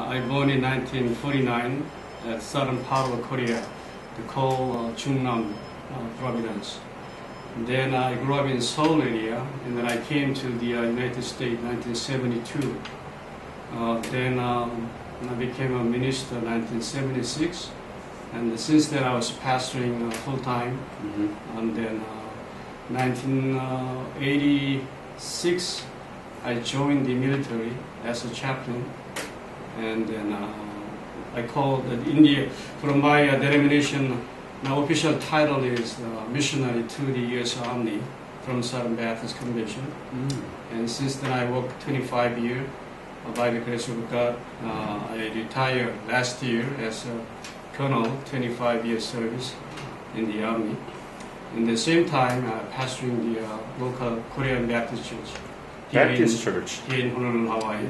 I born in 1949 at southern part of Korea, the called Jungnam province. Then I grew up in Seoul area, and then I came to the United States 1972. Then I became a minister in 1976, and since then I was pastoring full-time. And then 1986 I joined the military as a chaplain, and then I called India, from my denomination, my official title is missionary to the U.S. Army from Southern Baptist Convention. And since then I worked 25 years. By the grace of God, I retired last year as a colonel, 25 years service in the Army. In the same time, pastoring the local Korean Baptist Church. Church? Here in Honolulu, Hawaii.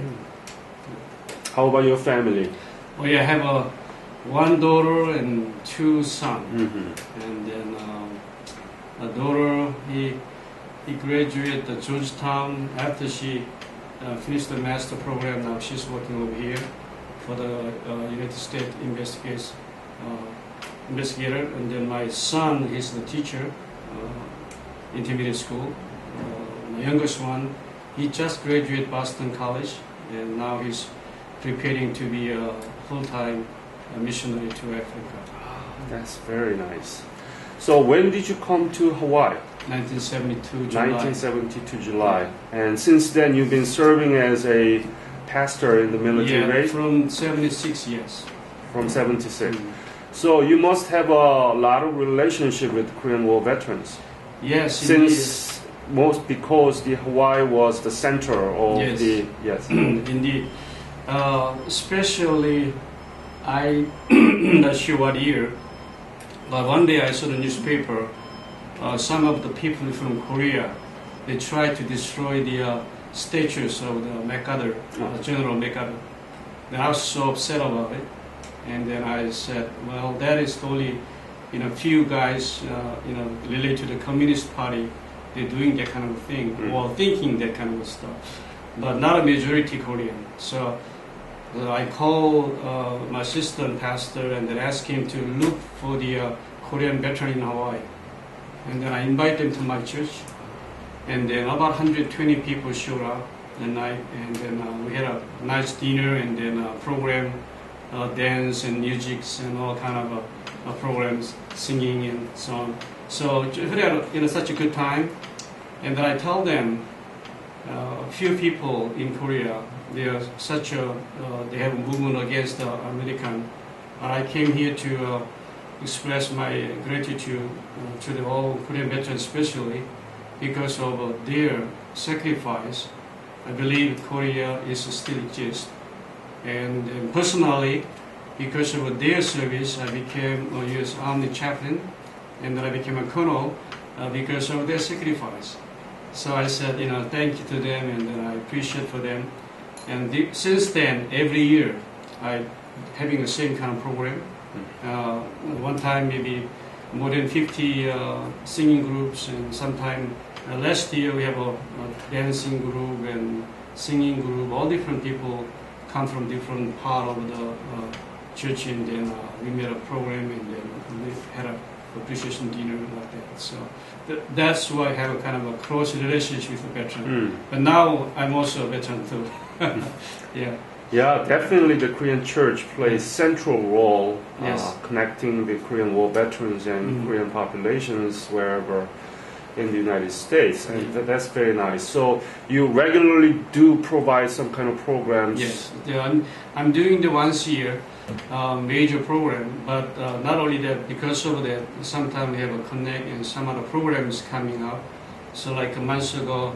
How about your family? Well, I have one daughter and two sons. And then a daughter, he graduated at Georgetown. After she finished the master program, now she's working over here for the United States investigator. And then my son, he's the teacher, intermediate school. My youngest one, he just graduated Boston College, and now he's preparing to be a full-time missionary to Africa. That's very nice. So when did you come to Hawaii? 1972 July. 1972 July. And since then you've been serving as a pastor in the military, right? From 76 years. From 76. So you must have a lot of relationship with Korean War veterans. Yes, since because the Hawaii was the center of the indeed. Especially, I'm not sure what year, but one day I saw the newspaper. Some of the people from Korea, they tried to destroy the statues of the MacArthur, General MacArthur. And I was so upset about it. And then I said, well, that is only, few guys, related to the Communist Party. They're doing that kind of thing, or thinking that kind of stuff, but not a majority Korean. So I called my assistant pastor and then asked him to look for the Korean veteran in Hawaii. And then I invited them to my church, and then about 120 people showed up that night, and then we had a nice dinner, and then a program, dance and music and all kind of programs, singing and so on. So we had such a good time, and then I told them a few people in Korea, they are they have a movement against the American. And I came here to express my gratitude to the all Korean veterans, especially because of their sacrifice. I believe Korea is still exists, and personally, because of their service, I became a U.S. Army chaplain, and then I became a colonel because of their sacrifice. So I said, thank you to them, and then I appreciate for them. And since then, every year, I having the same kind of program. One time maybe more than 50 singing groups, and sometime last year we have a dancing group and singing group. All different people come from different part of the church, and then we made a program, and then we had a appreciation dinner like that. So that's why I have a kind of a close relationship with the veteran. But now I'm also a veteran too. Yeah. Yeah, definitely the Korean Church plays central role connecting the Korean War veterans and Korean populations wherever in the United States, and that's very nice. So you regularly do provide some kind of programs? Yes, I'm doing the once a year major program, but not only that, because of that, sometimes we have a connect and some other programs coming up. So like a month ago,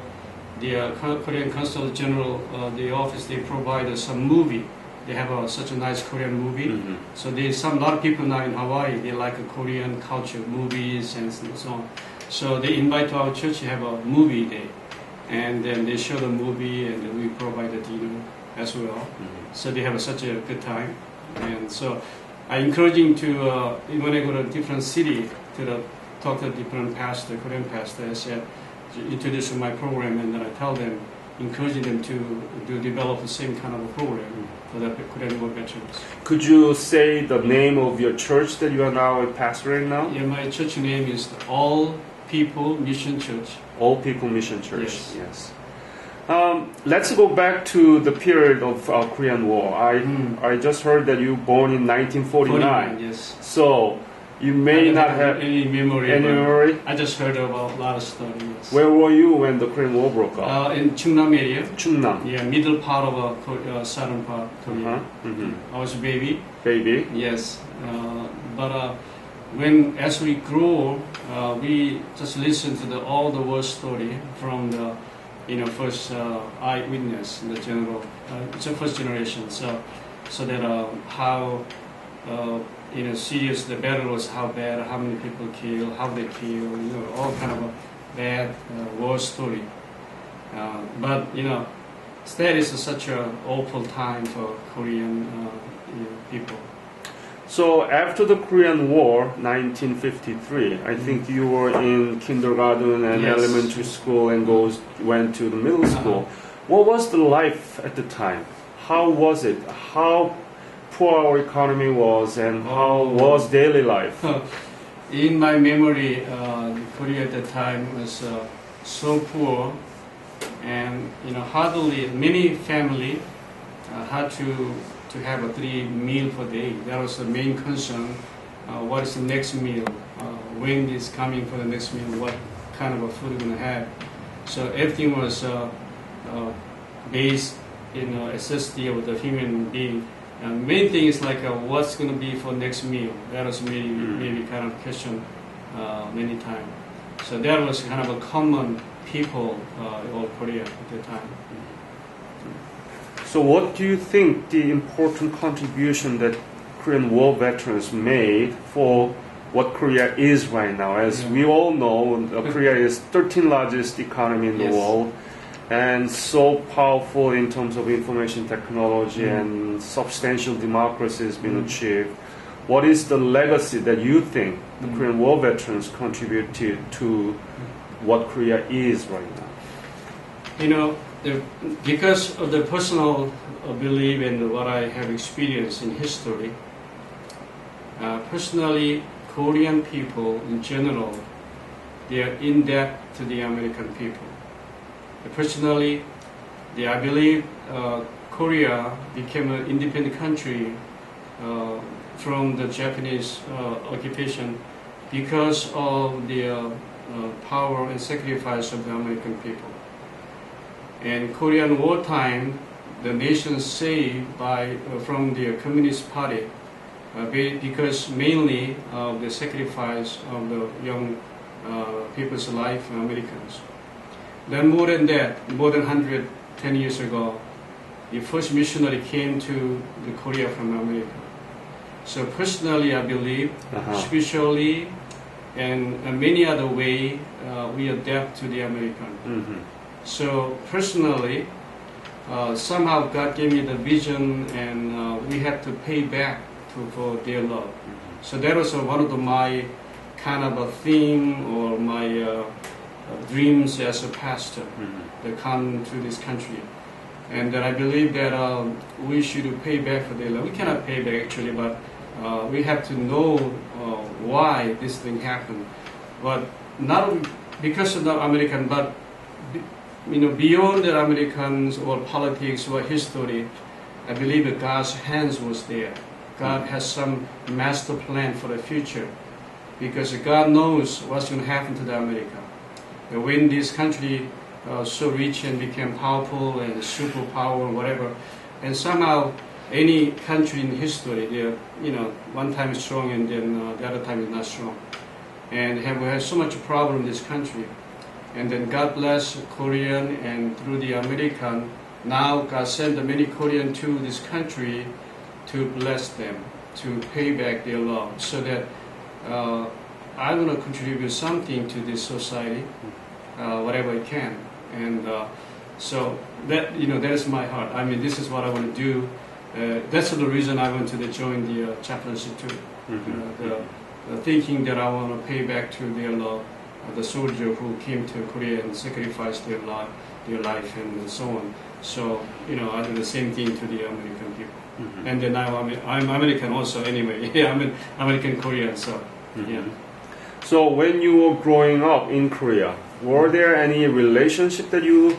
the Korean Consul General, the office, they provide some movie. They have such a nice Korean movie. So there's a lot of people now in Hawaii, they like a Korean culture, movies and so on. So they invite to our church to have a movie day. And then they show the movie, and then we provide the dinner as well. So they have such a good time. And so I encourage him to, when I go to a different city, to talk to different pastor, Korean pastor, I said, introduce my program, and then I tell them, encouraging them to develop the same kind of a program for the Korean War veterans. Could you say the name of your church that you are now pastoring now? Yeah, my church name is the All People Mission Church. All People Mission Church. Yes. Yes. Let's go back to the period of Korean War. I just heard that you were born in 1949. Yes. So you may not have any memory. Any memory? I just heard about a lot of stories. Yes. Where were you when the Korean War broke out? In Chungnam area. Chungnam. Yeah, middle part of southern part Korea. I was a baby. Baby. Yes, but as we grow, we just listen to all the war story from the first eyewitness, the general, it's the first generation. So that how serious the battle was, how bad, how many people killed, how they killed, all kind of a bad war story. But that is such an awful time for Korean people. So after the Korean War, 1953, I think you were in kindergarten and Yes. elementary school and went to the middle school. What was the life at the time? How was it? How poor our economy was, and how was daily life? In my memory, Korea at the time was so poor, and hardly many family had to have a 3 meal per day. That was the main concern. What is the next meal? When is coming for the next meal? What kind of a food we're going to have? So everything was based in necessity of the human being. Main thing is like what's going to be for next meal. That was maybe kind of question many times. So that was kind of a common people of Korea at the time. So what do you think the important contribution that Korean War veterans made for what Korea is right now? As we all know, Korea is 13th largest economy in the world, and so powerful in terms of information technology, and substantial democracy has been achieved. What is the legacy that you think the Korean War veterans contributed to what Korea is right now? Because of the personal belief and what I have experienced in history, personally, Korean people in general, they are in debt to the American people. Personally, I believe Korea became an independent country from the Japanese occupation because of the power and sacrifice of the American people. In Korean wartime, the nation saved from the Communist Party because mainly of the sacrifice of the young people's life, Americans. Then more than that, more than 110 years ago, the first missionary came to Korea from America. So personally, I believe, spiritually, and many other way, we adapt to the American. So personally, somehow God gave me the vision, and we have to pay back for their love. So that was one of my kind of a theme or my dreams as a pastor that come to this country. And that I believe that we should pay back for their love. We cannot pay back actually, but we have to know why this thing happened. But not because of the American, but beyond the Americans or politics or history, I believe that God's hands was there. God has some master plan for the future, because God knows what's going to happen to the America. When this country so rich and became powerful and superpower or whatever, and somehow any country in history, they're one time is strong and then the other time is not strong, and we have so much problem in this country. And then God bless Korean, and through the American, now God sent many Korean to this country to bless them, to pay back their love, so that I want to contribute something to this society, whatever I can. And so that that is my heart. I mean, this is what I want to do. That's the reason I want to join the chaplaincy too. The thinking that I want to pay back to their love, the soldier who came to Korea and sacrificed their life, their life and so on. So, I do the same thing to the American people. Mm-hmm. And then now I'm American also anyway. I'm an American Korean, so, yeah. So when you were growing up in Korea, were there any relationship that you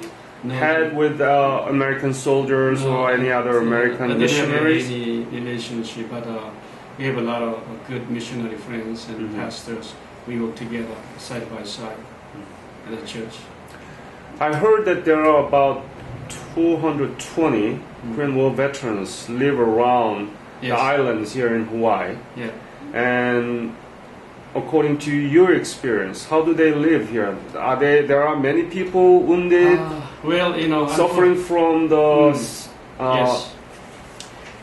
had with American soldiers or any other American missionaries? I didn't have any relationship, but we have a lot of good missionary friends and pastors. We work together side by side at the church. I heard that there are about 220 Korean War veterans live around the islands here in Hawaii. Yeah. And according to your experience, how do they live here? There are many people wounded, suffering from the... yes.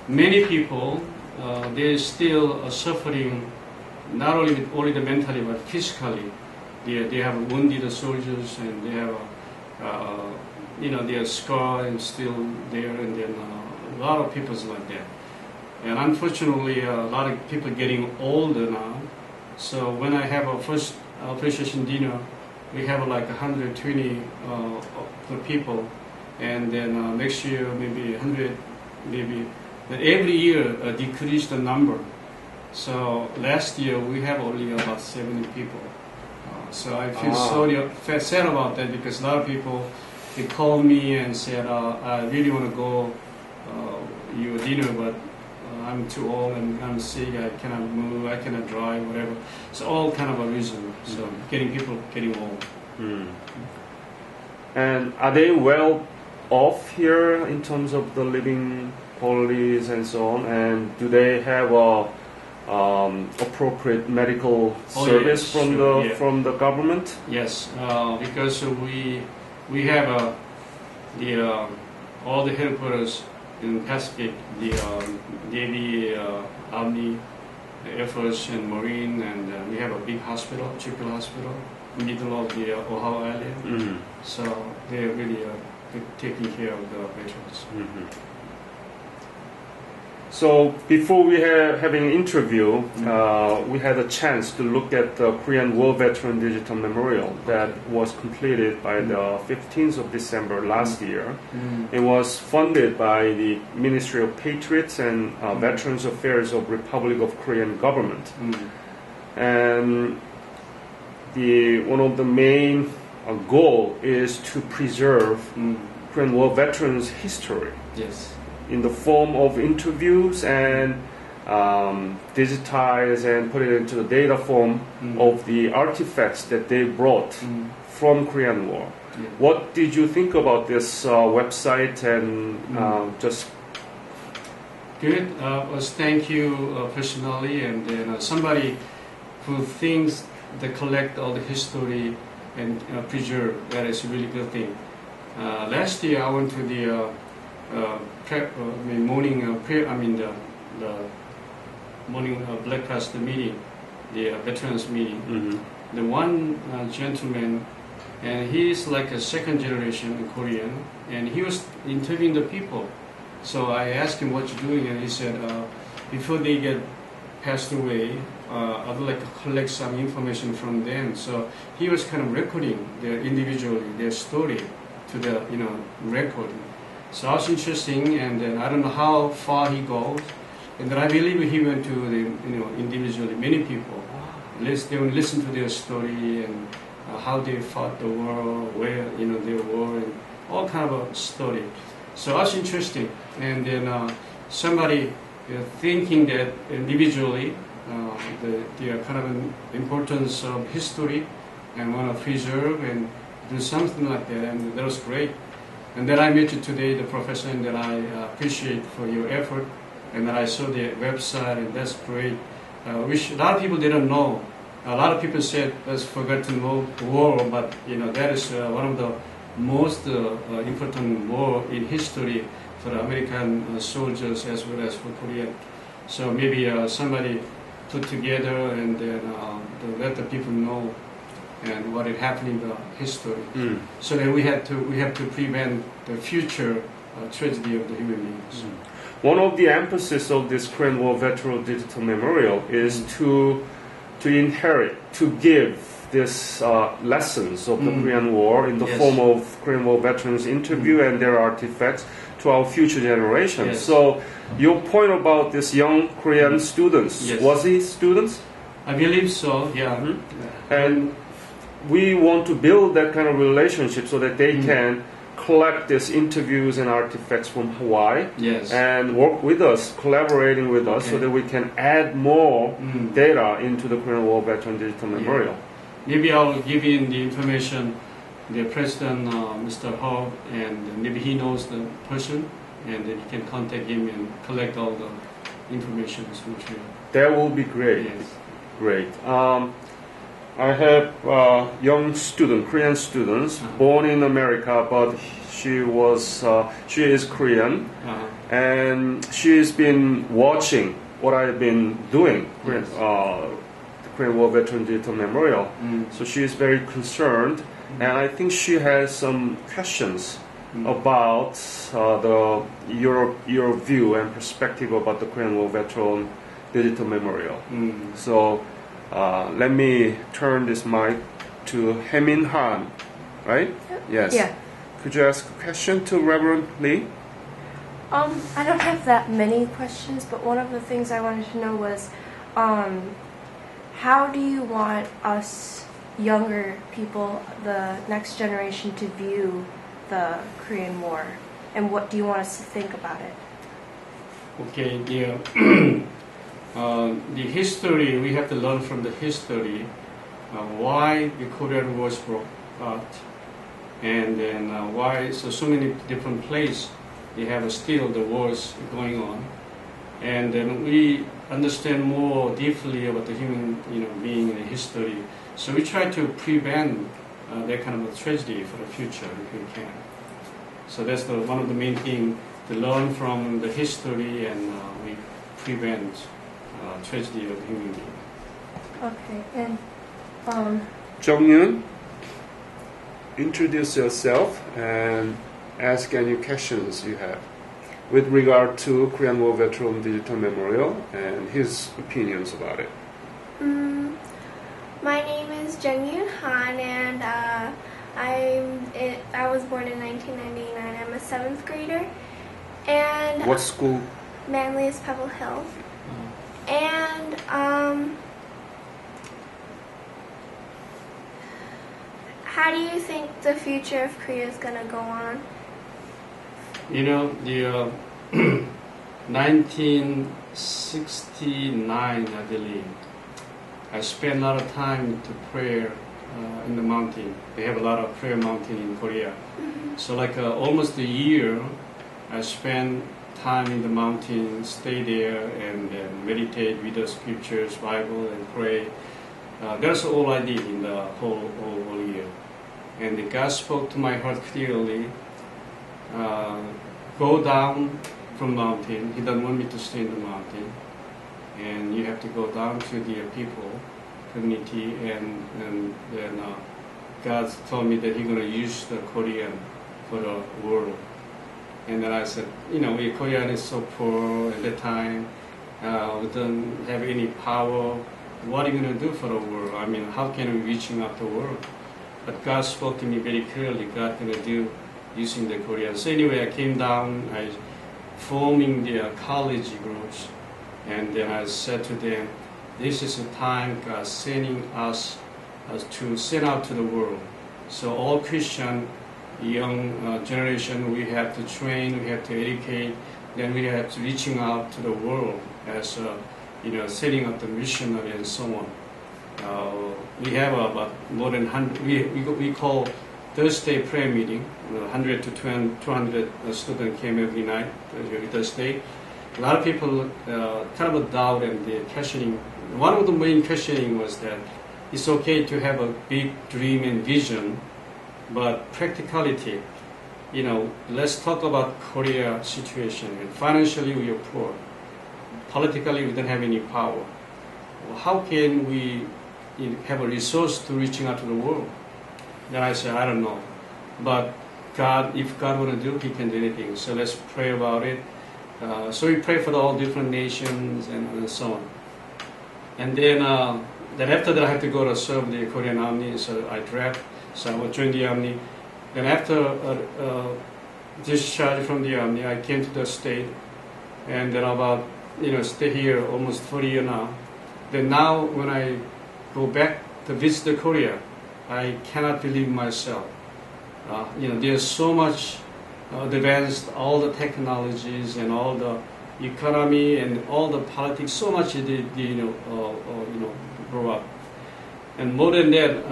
Many people, they're still suffering, not only the mentally, but physically. They have wounded soldiers, and they have their scar and still there, and then a lot of people's like that. And unfortunately, a lot of people getting older now. So when I have a first appreciation dinner, we have like 120 people, and then next year maybe 100, maybe. But every year decrease the number. So last year we have only about 70 people. So I feel sad about that, because a lot of people, they call me and said, I really want to go your dinner, but I'm too old and I'm sick, I cannot move, I cannot drive, whatever. So all kind of a reason. So people getting old. And are they well off here in terms of the living qualities and so on? And do they have appropriate medical service from the government? Yes, because we have all the headquarters in Pacific, the Navy, Army, Air Force, and Marine, and we have a big hospital, triple hospital, in the middle of the Oahu Island. So they're really taking care of the veterans. So before we having an interview, we had a chance to look at the Korean War Veteran Digital Memorial that was completed by the 15th of December last year. It was funded by the Ministry of Patriots and Veterans Affairs of Republic of Korean government. And one of the main goal is to preserve Korean War veterans' history. Yes. In the form of interviews and digitize and put it into the data form of the artifacts that they brought from Korean War. Yeah. What did you think about this website and just... Good. Thank you personally, and then somebody who thinks they collect all the history and preserve, that is a really good thing. Last year I went to the morning prayer. The morning breakfast meeting, the veterans meeting. The one gentleman, and he is like a second generation Korean, and he was interviewing the people. So I asked him what you're doing, and he said, before they get passed away, I'd like to collect some information from them. So he was kind of recording individually their story to the record. So that was interesting, and then I don't know how far he goes, and then I believe he went to individually many people. They would listen to their story and how they fought the war, where they were, and all kind of a story. So that's interesting. And then somebody thinking that individually the kind of importance of history and want to preserve and do something like that, and that was great. And then I met you today, the professor, and that I appreciate for your effort. And then I saw the website, and that's great. Which a lot of people didn't know. A lot of people said that's forgotten war, but that is one of the most important war in history for American soldiers as well as for Korean. So maybe somebody put together and then to let the people know and what had happened in the history. So then we have to prevent the future tragedy of the human beings. One of the emphasis of this Korean War Veteran Digital Memorial is to inherit, to give this lessons of the Korean War in the Yes. form of Korean War veterans interview and their artifacts to our future generations. Yes. So your point about this young Korean students, Yes. was he students? I believe so. Yeah. And we want to build that kind of relationship so that they can collect these interviews and artifacts from Hawaii Yes. and work with us, collaborating with us, so Okay. that we can add more data into the Korean War Veteran Digital Memorial. Maybe I'll give you the information, the president, Mr. Ho, and maybe he knows the person, and then you can contact him and collect all the information from you. That will be great. Yes. Great. I have young student, Korean students, born in America, but she is Korean, and she's been watching what I've been doing, Yes. the Korean War Veteran Digital Memorial. So she is very concerned, and I think she has some questions about your view and perspective about the Korean War Veteran Digital Memorial. So let me turn this mic to Hemin Han, right? Yes. Yeah. Could you ask a question to Reverend Lee? I don't have that many questions, but one of the things I wanted to know was, how do you want us younger people, the next generation, to view the Korean War, and what do you want us to think about it? Okay, the history, we have to learn from the history, why the Korean Wars broke out, and then why so many different places they have still the wars going on, and then we understand more deeply about the human being in history. So we try to prevent that kind of a tragedy for the future if we can. So that's one of the main things, to learn from the history, and we prevent tragedy of human being. Okay, and Jong-Yoon, introduce yourself and ask any questions you have with regard to Korean War Veteran Digital Memorial and his opinions about it. My name is Jung-Yoon Han, and I was born in 1999. I'm a 7th grader, and What school? Manlius Pebble Hill. And how do you think the future of Korea is gonna go on? The 1969, I believe, I spent a lot of time to pray in the mountain. They have a lot of prayer mountain in Korea. So like almost a year, I spent time in the mountain, stay there, and meditate with the scriptures, Bible, and pray. That's all I did in the whole year. And God spoke to my heart clearly. Go down from mountain. He doesn't want me to stay in the mountain. And you have to go down to the people, community, and then God told me that He's going to use the Korean for the world. And then I said, we Korean is so poor at that time. We don't have any power. What are you going to do for the world? I mean, how can we reach out the world? But God spoke to me very clearly. God going to do using the Korean. So anyway, I came down. I forming the college groups, and then I said to them, "This is a time God sending us to send out to the world. So all Christian young generation, we have to train, we have to educate, then we have to reaching out to the world as setting up the missionary and so on. We have about more than 100. We call Thursday prayer meeting. 100 to 200 students came every night every Thursday. A lot of people kind of doubt and they're questioning. One of the main questioning was that it's okay to have a big dream and vision, but practicality, let's talk about Korea situation. And financially, we are poor. Politically, we don't have any power. Well, how can we have a resource to reaching out to the world? Then I said, I don't know. But God, if God want to do, He can do anything. So let's pray about it. So we pray for all different nations and so on. And then then after that I had to go to serve the Korean Army, so I draft, so I would join the Army. Then after discharge from the Army, I came to the state, and then about, stay here almost 40 years now. Then now when I go back to visit Korea, I cannot believe myself. There's so much advanced, all the technologies and all the economy and all the politics, so much grow up. And more than that,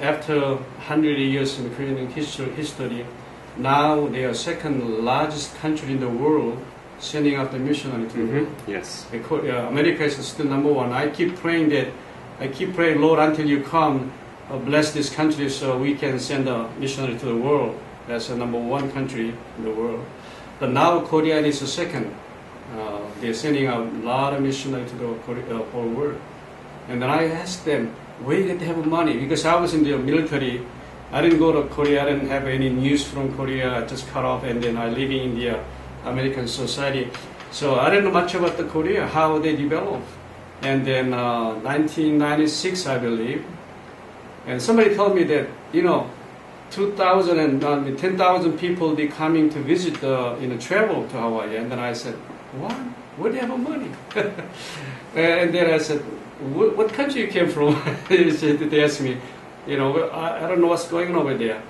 after 100 years in Korean history, now they are second largest country in the world sending out the missionary to the world. Yes. America is still number one. I keep praying, Lord, until you come, bless this country so we can send a missionary to the world. That's the number one country in the world. But now Korea is the second. They're sending out a lot of missionaries to the whole world. And then I asked them, where did they have money? Because I was in the military. I didn't go to Korea. I didn't have any news from Korea. I just cut off, and then I live in the American society. So I didn't know much about the Korea, how they developed. And then 1996, I believe, and somebody told me that, 2,000 and 10,000 people be coming to visit, travel to Hawaii. And then I said, what? Where do they have money? And then I said, what country you came from? They asked me, I don't know what's going on over there.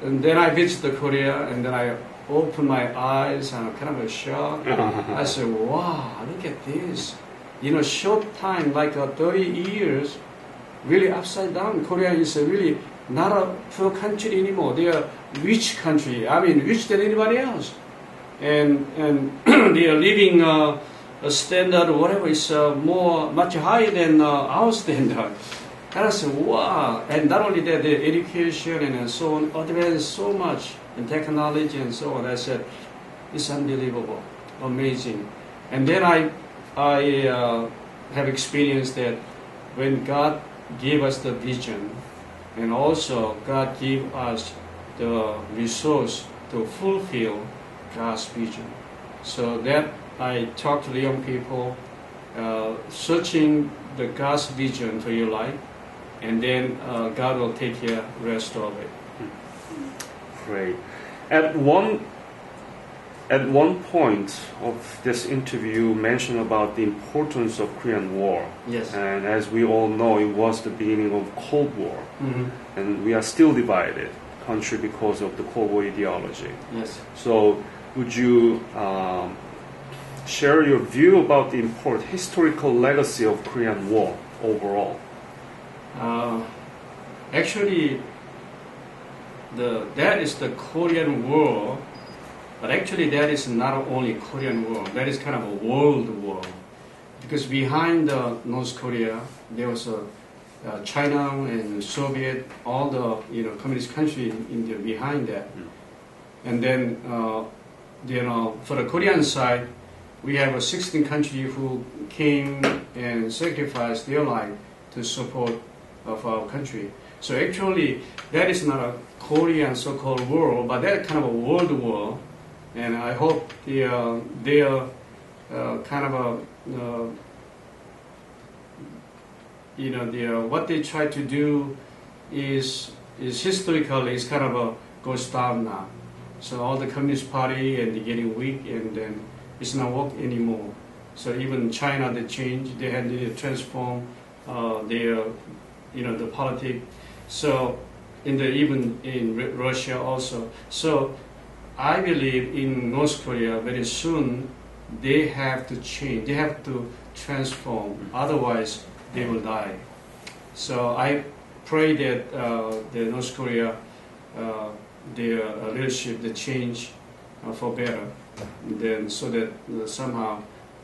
And then I visited Korea, and then I opened my eyes, and I'm kind of a shock. I said, wow, look at this. Short time, like 30 years, really upside down. Korea is really not a poor country anymore. They are rich country. I mean, rich than anybody else. And they are living a standard, whatever, is much higher than our standard. And I said, wow. And not only that, the education and so on, advanced so much in technology and so on. I said, it's unbelievable, amazing. And then I have experienced that when God gave us the vision, and also God gave us the resource to fulfill God's vision. So that I talk to the young people, searching the God's vision for your life, and then God will take care of the rest of it. Great. At one point of this interview, you mentioned about the importance of Korean War. Yes. And as we all know, it was the beginning of Cold War. Mm-hmm. And we are still divided, country, because of the Cold War ideology. Yes. So would you share your view about the important historical legacy of Korean War overall? Actually, that is the Korean War, but actually that is not only Korean War. That is kind of a world war, because behind North Korea there was China and Soviet, all the communist country in there behind that, and then for the Korean side, we have 16 countries who came and sacrificed their life to support of our country. So actually, that is not a Korean so-called war, but that kind of a world war. And I hope they are kind of what they try to do is historically is kind of a goes down now. So all the Communist Party and they're getting weak, and then it's not work anymore. So even China, they changed. They had to transform their the politics. So even in Russia also. So I believe in North Korea very soon they have to change. They have to transform. Otherwise they will die. So I pray that the North Korea their leadership they change for better. Then so that somehow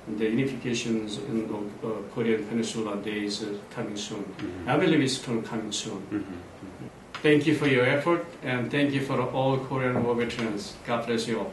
the unifications in the Korean Peninsula days is coming soon. Mm-hmm. I believe it's coming soon. Mm-hmm. Thank you for your effort, and thank you for all Korean War veterans. God bless you all.